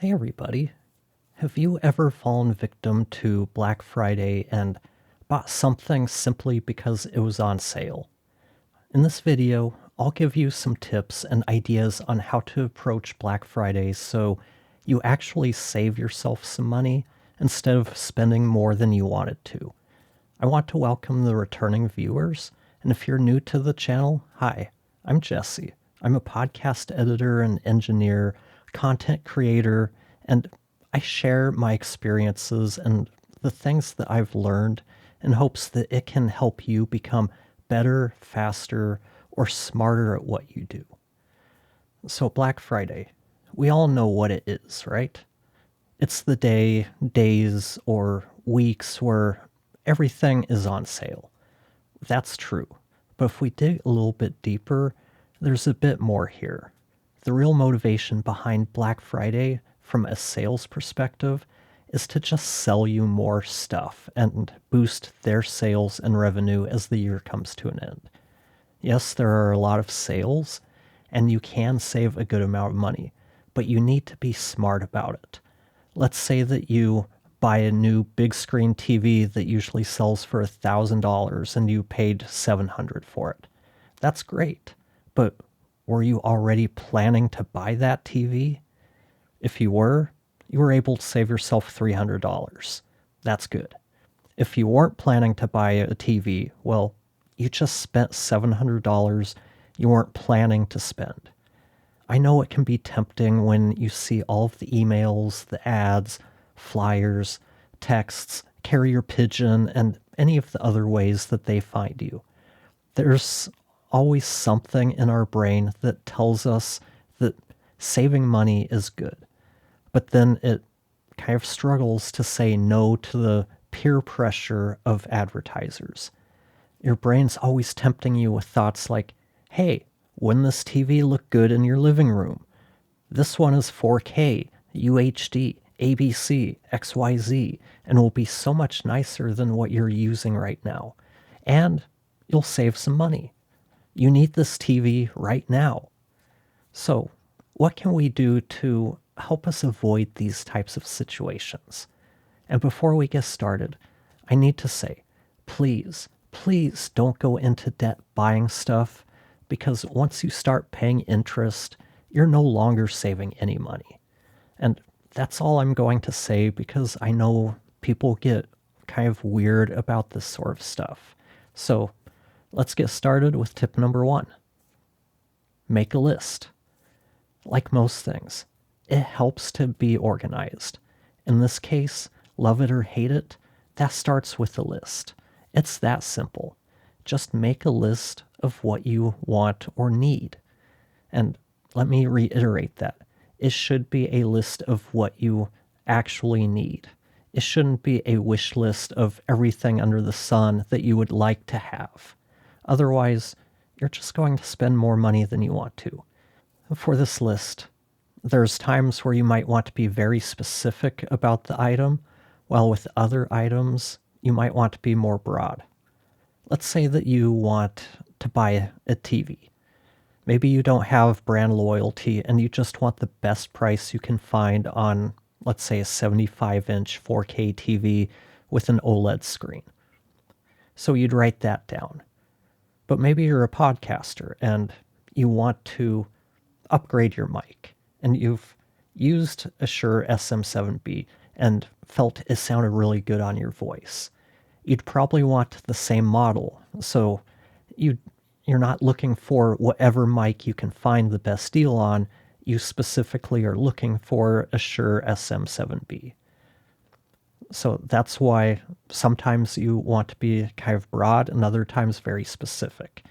Hey everybody. Have you ever fallen victim to Black Friday and bought something simply because it was on sale? In this video, I'll give you some tips and ideas on how to approach Black Friday so you actually save yourself some money instead of spending more than you wanted to. I want to welcome the returning viewers, and if you're new to the channel, hi, I'm Jesse. I'm a podcast editor and engineer, content creator, and I share my experiences and the things that I've learned in hopes that it can help you become better, faster, or smarter at what you do. So, Black Friday, we all know what it is, right? It's the days, or weeks where everything is on sale. That's true. But if we dig a little bit deeper, there's a bit more here. The real motivation behind Black Friday from a sales perspective is to just sell you more stuff and boost their sales and revenue as the year comes to an end. Yes, there are a lot of sales, and you can save a good amount of money, but you need to be smart about it. Let's say that you buy a new big screen TV that usually sells for $1,000 and you paid $700 for it. That's great, but were you already planning to buy that TV? If you were able to save yourself $300. That's good. If you weren't planning to buy a TV, well, you just spent $700 you weren't planning to spend. I know it can be tempting when you see all of the emails, the ads, flyers, texts, carrier pigeon, and any of the other ways that they find you. There's always something in our brain that tells us that saving money is good, but then it kind of struggles to say no to the peer pressure of advertisers. Your brain's always tempting you with thoughts like, hey, wouldn't this TV look good in your living room? This one is 4K, UHD, ABC, XYZ, and will be so much nicer than what you're using right now. And you'll save some money. You need this TV right now. So, what can we do to help us avoid these types of situations? And before we get started, I need to say, please don't go into debt buying stuff, because once you start paying interest, you're no longer saving any money. And that's all I'm going to say, because I know people get kind of weird about this sort of stuff. So let's get started with tip number 1. Make a list. Like most things, it helps to be organized. In this case, love it or hate it, that starts with a list. It's that simple. Just make a list of what you want or need. And let me reiterate that. It should be a list of what you actually need. It shouldn't be a wish list of everything under the sun that you would like to have. Otherwise, you're just going to spend more money than you want to. For this list, there's times where you might want to be very specific about the item, while with other items, you might want to be more broad. Let's say that you want to buy a TV. Maybe you don't have brand loyalty and you just want the best price you can find on, let's say, a 75-inch 4K TV with an OLED screen. So you'd write that down. But maybe you're a podcaster and you want to upgrade your mic, and you've used a Shure SM7B and felt it sounded really good on your voice. You'd probably want the same model, so you're not looking for whatever mic you can find the best deal on. You specifically are looking for a Shure SM7B. So that's why sometimes you want to be kind of broad and other times very specific.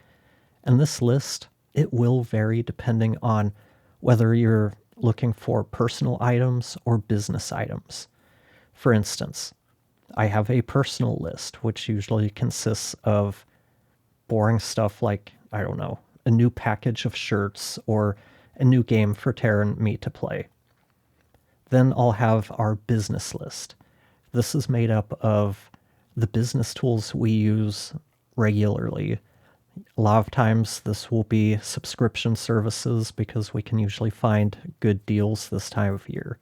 And this list, it will vary depending on whether you're looking for personal items or business items. For instance, I have a personal list, which usually consists of boring stuff like, I don't know, a new package of shirts or a new game for Tara and me to play. Then I'll have our business list. This is made up of the business tools we use regularly. A lot of times this will be subscription services because we can usually find good deals this time of year.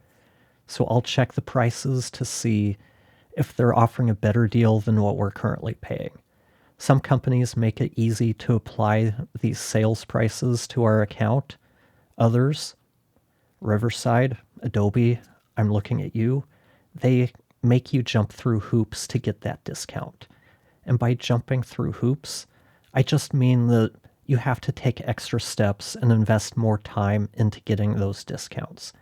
So I'll check the prices to see if they're offering a better deal than what we're currently paying. Some companies make it easy to apply these sales prices to our account. Others, Riverside, Adobe, I'm looking at you, they make you jump through hoops to get that discount. And by jumping through hoops, I just mean that you have to take extra steps and invest more time into getting those discounts.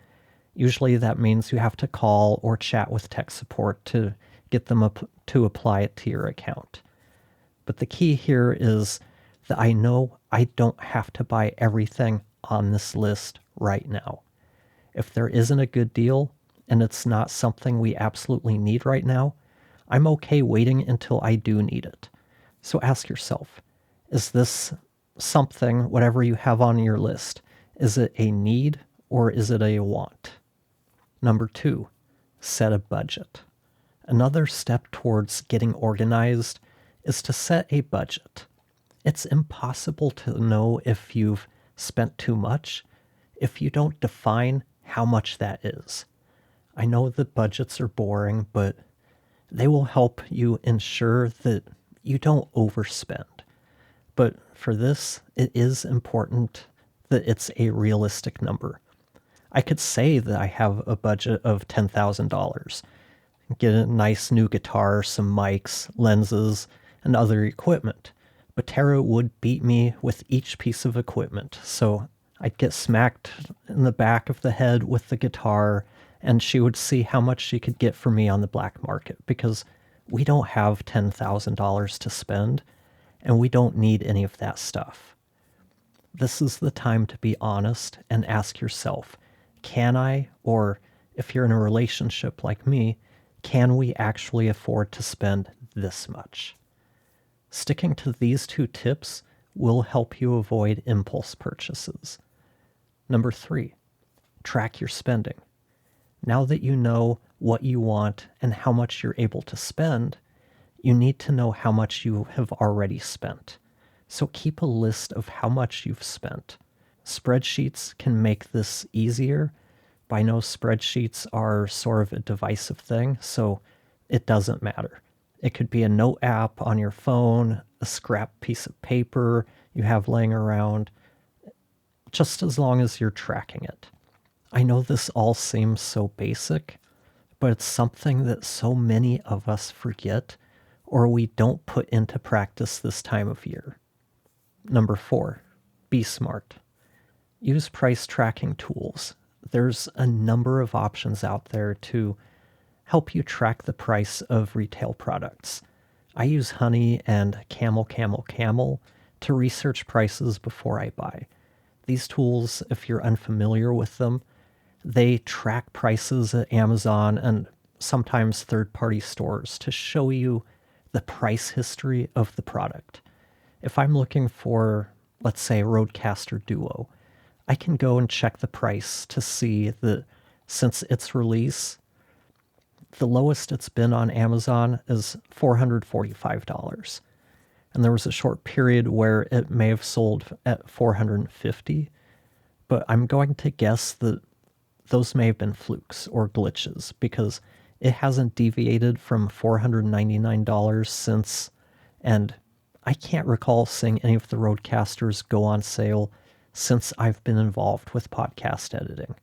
Usually that means you have to call or chat with tech support to get them to apply it to your account. But the key here is that I know I don't have to buy everything on this list right now. If there isn't a good deal and it's not something we absolutely need right now, I'm okay waiting until I do need it. So ask yourself, is this something, whatever you have on your list, is it a need or is it a want? Number 2, set a budget. Another step towards getting organized is to set a budget. It's impossible to know if you've spent too much if you don't define how much that is. I know that budgets are boring, but they will help you ensure that you don't overspend. But for this, it is important that it's a realistic number. I could say that I have a budget of $10,000, get a nice new guitar, some mics, lenses, and other equipment. But Tara would beat me with each piece of equipment, so I'd get smacked in the back of the head with the guitar, and she would see how much she could get for me on the black market, because we don't have $10,000 to spend, and we don't need any of that stuff. This is the time to be honest and ask yourself, can I, or if you're in a relationship like me, can we actually afford to spend this much? Sticking to these 2 tips will help you avoid impulse purchases. Number 3, track your spending. Now that you know what you want and how much you're able to spend, you need to know how much you have already spent. So keep a list of how much you've spent. Spreadsheets can make this easier, but I know spreadsheets are sort of a divisive thing, so it doesn't matter. It could be a note app on your phone, a scrap piece of paper you have laying around, just as long as you're tracking it. I know this all seems so basic, but it's something that so many of us forget or we don't put into practice this time of year. Number 4, be smart. Use price tracking tools. There's a number of options out there to help you track the price of retail products. I use Honey and Camel to research prices before I buy. These tools, if you're unfamiliar with them, they track prices at Amazon and sometimes third-party stores to show you the price history of the product. If I'm looking for, let's say, a Rodecaster Duo, I can go and check the price to see that since its release, the lowest it's been on Amazon is $445. And there was a short period where it may have sold at $450, but I'm going to guess that those may have been flukes or glitches because it hasn't deviated from $499 since, and I can't recall seeing any of the Rodecasters go on sale since I've been involved with podcast editing.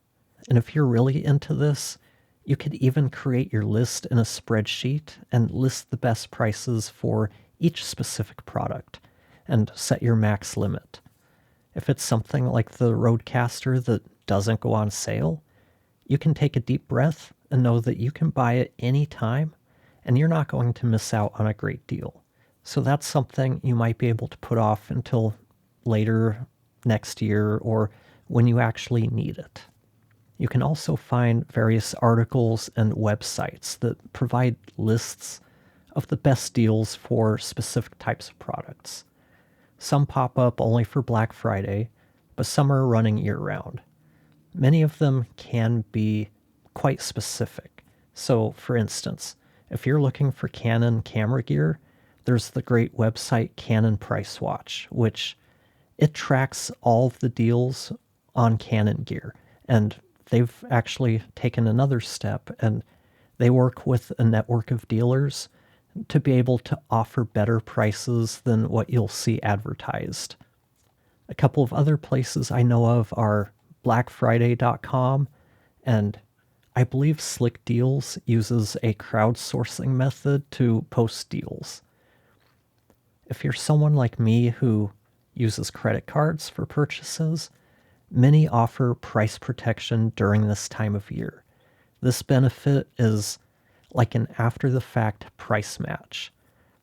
And if you're really into this, you could even create your list in a spreadsheet and list the best prices for each specific product and set your max limit. If it's something like the Rodecaster that doesn't go on sale, you can take a deep breath and know that you can buy it anytime and you're not going to miss out on a great deal. So that's something you might be able to put off until later next year or when you actually need it. You can also find various articles and websites that provide lists of the best deals for specific types of products. Some pop up only for Black Friday, but some are running year-round. Many of them can be quite specific. So, for instance, if you're looking for Canon camera gear, there's the great website Canon Price Watch, which it tracks all of the deals on Canon gear. And they've actually taken another step, and they work with a network of dealers to be able to offer better prices than what you'll see advertised. A couple of other places I know of are blackfriday.com, and I believe Slick Deals uses a crowdsourcing method to post deals. If you're someone like me who uses credit cards for purchases, many offer price protection during this time of year. This benefit is like an after-the-fact price match.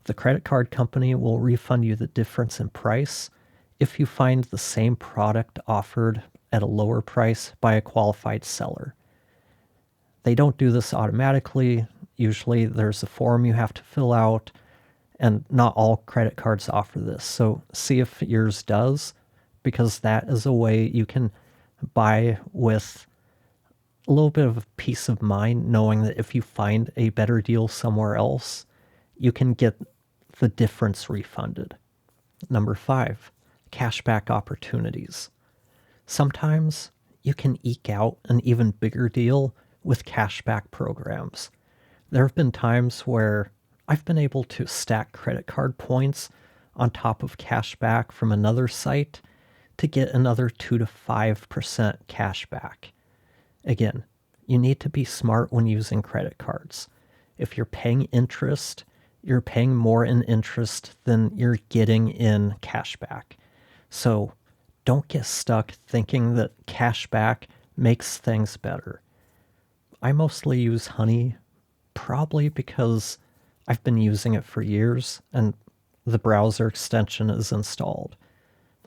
The credit card company will refund you the difference in price if you find the same product offered at a lower price by a qualified seller. They don't do this automatically. Usually there's a form you have to fill out, and not all credit cards offer this. So see if yours does, because that is a way you can buy with a little bit of peace of mind, knowing that if you find a better deal somewhere else, you can get the difference refunded. Number 5, cashback opportunities. Sometimes you can eke out an even bigger deal with cashback programs. There have been times where I've been able to stack credit card points on top of cashback from another site to get another 2 to 5% cashback. Again, you need to be smart when using credit cards. If you're paying interest, you're paying more in interest than you're getting in cashback. So don't get stuck thinking that cashback makes things better. I mostly use Honey, probably because I've been using it for years and the browser extension is installed.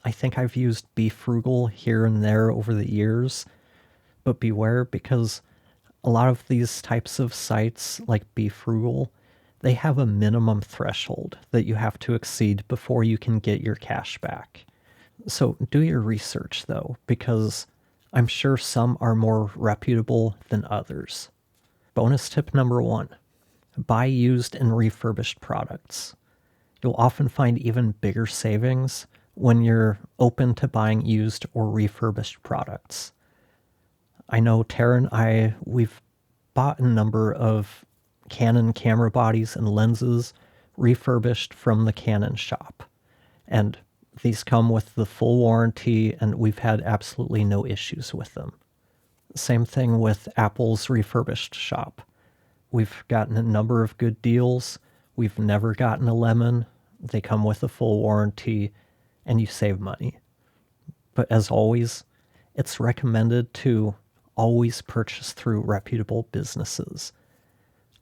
I think I've used Be Frugal here and there over the years, but beware, because a lot of these types of sites like Be Frugal, they have a minimum threshold that you have to exceed before you can get your cash back. So do your research though, because I'm sure some are more reputable than others. Bonus tip number 1, buy used and refurbished products. You'll often find even bigger savings when you're open to buying used or refurbished products. I know Tara and we've bought a number of Canon camera bodies and lenses refurbished from the Canon shop. And these come with the full warranty, and we've had absolutely no issues with them. Same thing with Apple's refurbished shop. We've gotten a number of good deals. We've never gotten a lemon. They come with a full warranty, and you save money. But as always, it's recommended to always purchase through reputable businesses.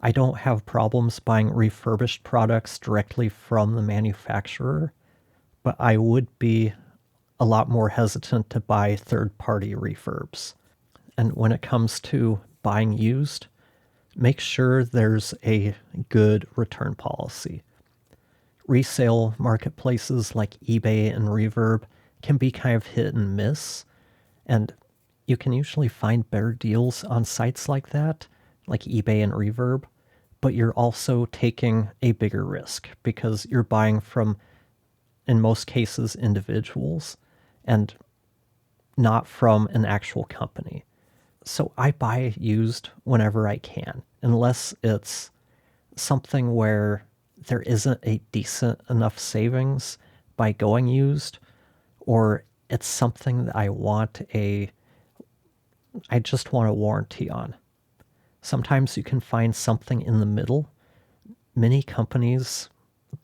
I don't have problems buying refurbished products directly from the manufacturer, but I would be a lot more hesitant to buy third-party refurbs. And when it comes to buying used, make sure there's a good return policy. Resale marketplaces like eBay and Reverb can be kind of hit and miss, and you can usually find better deals on sites like that, like eBay and Reverb, but you're also taking a bigger risk because you're buying from, in most cases, individuals and not from an actual company. So I buy used whenever I can, unless it's something where there isn't a decent enough savings by going used, or it's something that I just want a warranty on. Sometimes you can find something in the middle. Many companies,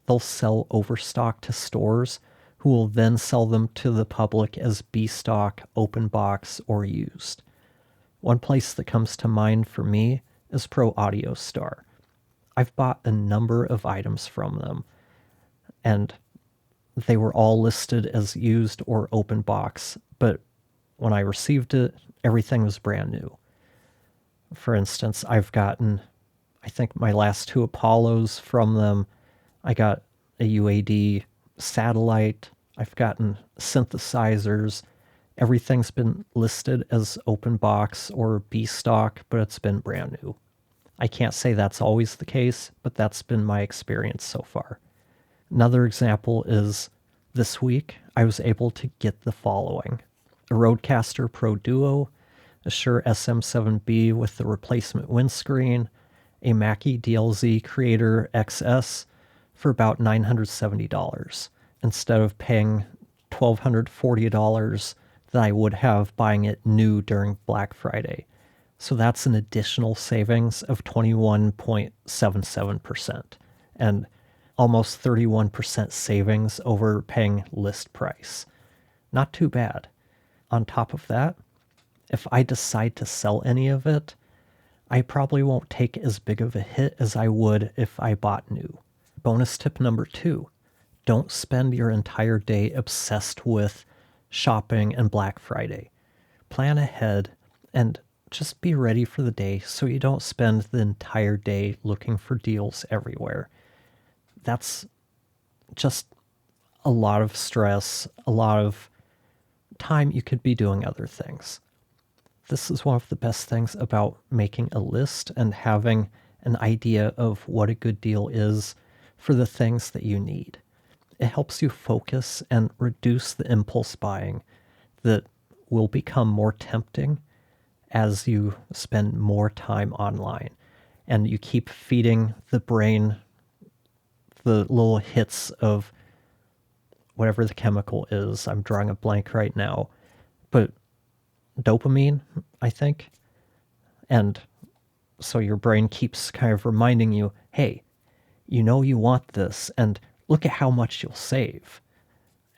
they'll sell overstock to stores who will then sell them to the public as B stock, open box, or used. One place that comes to mind for me is Pro Audio Star. I've bought a number of items from them, and they were all listed as used or open box, but when I received it, everything was brand new. For instance, I've gotten, I think, my last 2 Apollos from them. I got a UAD satellite. I've gotten synthesizers. Everything's been listed as open box or B stock, but it's been brand new. I can't say that's always the case, but that's been my experience so far. Another example is this week I was able to get the following: a Rodecaster Pro Duo, a Shure SM7B with the replacement windscreen, a Mackie DLZ Creator XS for about $970 instead of paying $1,240 that I would have buying it new during Black Friday. So that's an additional savings of 21.77% and almost 31% savings over paying list price. Not too bad. On top of that, if I decide to sell any of it, I probably won't take as big of a hit as I would if I bought new. Bonus tip number 2, don't spend your entire day obsessed with shopping and Black Friday. Plan ahead and just be ready for the day so you don't spend the entire day looking for deals everywhere. That's just a lot of stress, a lot of time you could be doing other things. This is one of the best things about making a list and having an idea of what a good deal is for the things that you need. It helps you focus and reduce the impulse buying that will become more tempting as you spend more time online and you keep feeding the brain the little hits of whatever the chemical is. I'm drawing a blank right now, but dopamine, I think. And so your brain keeps kind of reminding you, hey, you know you want this, and look at how much you'll save.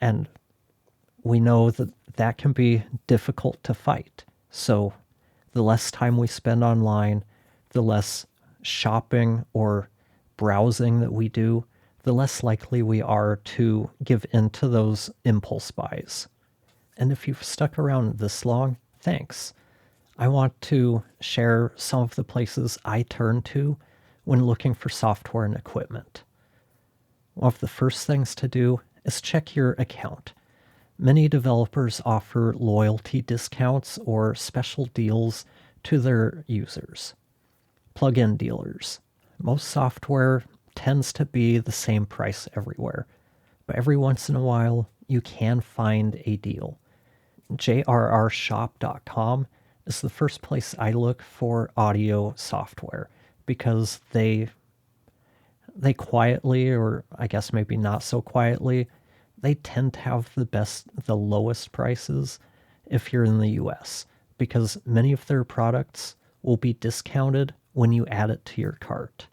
And we know that that can be difficult to fight. So the less time we spend online, the less shopping or browsing that we do, the less likely we are to give in to those impulse buys. And if you've stuck around this long, thanks. I want to share some of the places I turn to when looking for software and equipment. One of the first things to do is check your account. Many developers offer loyalty discounts or special deals to their users. Plug-in dealers. Most software tends to be the same price everywhere, but every once in a while you can find a deal. jrrshop.com is the first place I look for audio software because they quietly, or I guess maybe not so quietly, they tend to have the lowest prices if you're in the US, because many of their products will be discounted when you add it to your cart.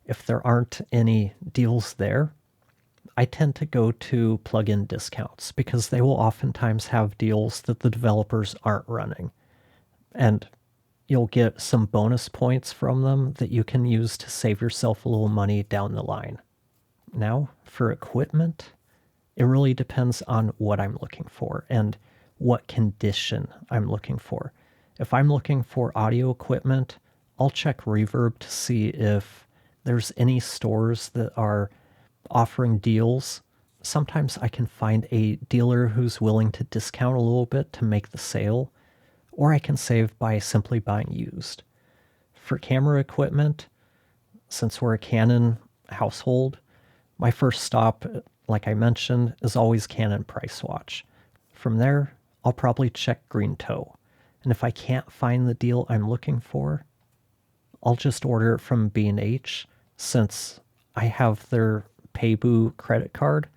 If there aren't any deals there, I tend to go to plugin discounts because they will oftentimes have deals that the developers aren't running. And you'll get some bonus points from them that you can use to save yourself a little money down the line. Now, for equipment, it really depends on what I'm looking for and what condition I'm looking for. If I'm looking for audio equipment, I'll check Reverb to see if there's any stores that are offering deals. Sometimes I can find a dealer who's willing to discount a little bit to make the sale, or I can save by simply buying used. For camera equipment, since we're a Canon household, my first stop, like I mentioned, is always Canon Price Watch. From there, I'll probably check Green Toe. And if I can't find the deal I'm looking for, I'll just order it from B&H since I have their Paybu credit card,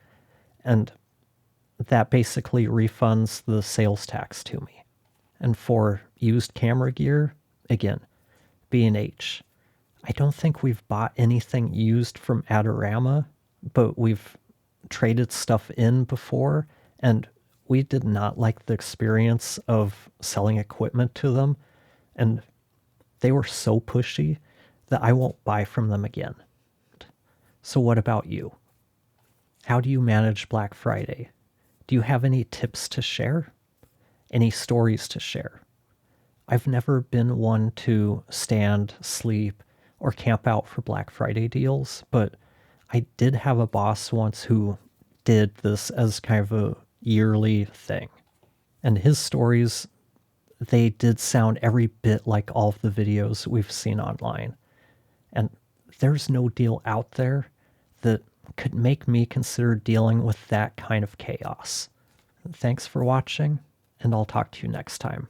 and that basically refunds the sales tax to me. And for used camera gear, again, B&H. I don't think we've bought anything used from Adorama, but we've traded stuff in before, and we did not like the experience of selling equipment to them, and they were so pushy that I won't buy from them again. So what about you? How do you manage Black Friday? Do you have any tips to share? Any stories to share? I've never been one to stand, sleep, or camp out for Black Friday deals, but I did have a boss once who did this as kind of a yearly thing. And his stories, they did sound every bit like all of the videos we've seen online. And there's no deal out there that could make me consider dealing with that kind of chaos. Thanks for watching, and I'll talk to you next time.